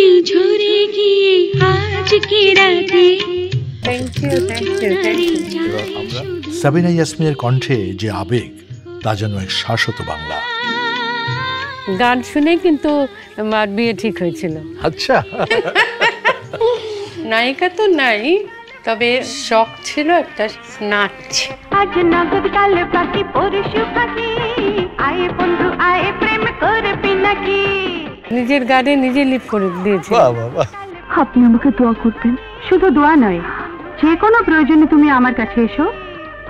বৃষ্টি ঝরে গিয়ে আজকে রাতে। সাবিনা ইয়াসমিনের কণ্ঠে যে আবেগ, তা যেন এক শাশ্বত বাংলা। গান শুনে কিন্তু আমার বিয়ে ঠিক হয়েছিল। আচ্ছা, নায়িকা তো নাই, তবে শখ ছিল একটা নাচ। আজ নগদ কাল বাকি পরশু ফাঁকি, আয়ে বন্ধু আয়ে প্রেম করবি নাকি। নিজের গানে নিজে লিপ করে দিয়েছি। আপনি আমাকে দোয়া করবেন, শুধু দোয়া নয়, যে কোনো প্রয়োজনে তুমি আমার কাছে এসো,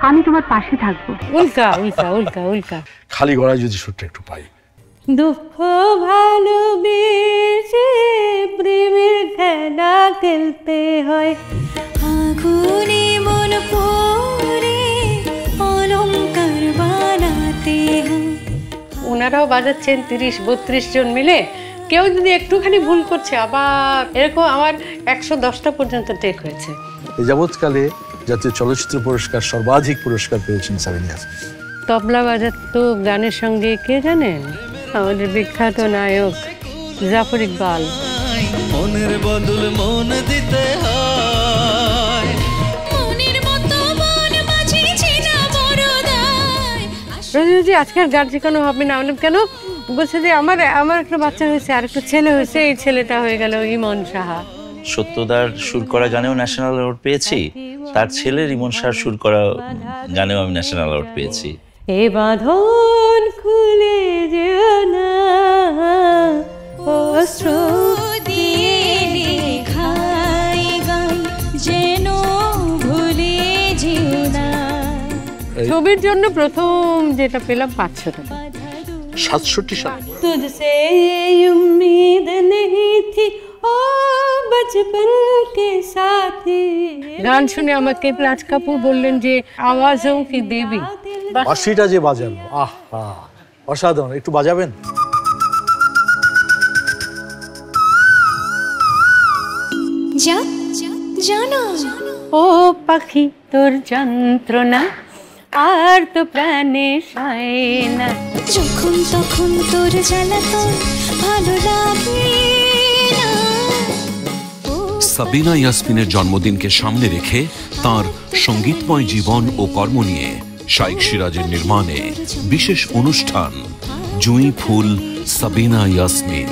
আমি তোমার পাশে থাকবো। উল্কা উল্কা উল্কা উল্কা। খালি গলায় যদি সুরটা একটু পাই। দুঃখ ভালোবেসে প্রেমের খেলা খেলতে হয়, আগুনে মন পড়ে অলংকার বানাতে হয়। ওনারাও বাজাচ্ছেন 30-32 জন মিলে। কেউ যদি একটুখানি ভুল করছে, আবার এরকম আমার 110টা পর্যন্ত টেক হয়েছে। এই যাবৎকালে জাতীয় চলচ্চিত্র পুরস্কার সর্বাধিক পুরস্কার পেয়েছেন সাবিনা ইয়াসমিন। তবলা বাজাতো গানের সঙ্গে কে জানেন? আমাদের বিখ্যাত নায়ক জাফর ইকবাল। মনের বদল মন দিতে হয়, মনের মতো মন মাঝে ছিনা বড় দায়। রোজি আজকের গান শেখানো হবে না। বললাম কেন? বলছে যে আমার একটা বাচ্চা হয়েছে, আর একটা ছেলে হয়েছে, এই ছেলেটা হয়ে গেল ইমন সাহা। সত্যদার সুর করা গানেও ন্যাশনাল অ্যাওয়ার্ড পেয়েছি, তার ছেলে রিমন শাহর সুর করা গানেও আমি ন্যাশনাল অ্যাওয়ার্ড পেয়েছি। এ বাঁধন খুলে যেও না, অস্ত্র দিয়ে লেখাই গান যেন ভুলে যেও না। ছবির জন্য প্রথম যেটা পেলাম 500 টাকা। 67 সাল। तुझसे उम्मीद नहीं थी ओ बचपन के साथी। গান শুনে আমাকে রাজ কাপুর বললেন যে আওয়াজও কি দেবী। বাঁশিটা যে বাজানো, আহা অসাধারণ। একটু বাজাবেন? জানো ও পাখি তোর যন্ত্রণা আর তো প্রাণে সয় না, যখন তখন তোর জ্বালাতন ভালো লাগে না। সাবিনা ইয়াসমিনের জন্মদিনকে সামনে রেখে তার সঙ্গীতময় জীবন ও কর্ম নিয়ে শাইখ সিরাজের নির্মাণে বিশেষ অনুষ্ঠান জুঁই ফুল সাবিনা ইয়াসমিন।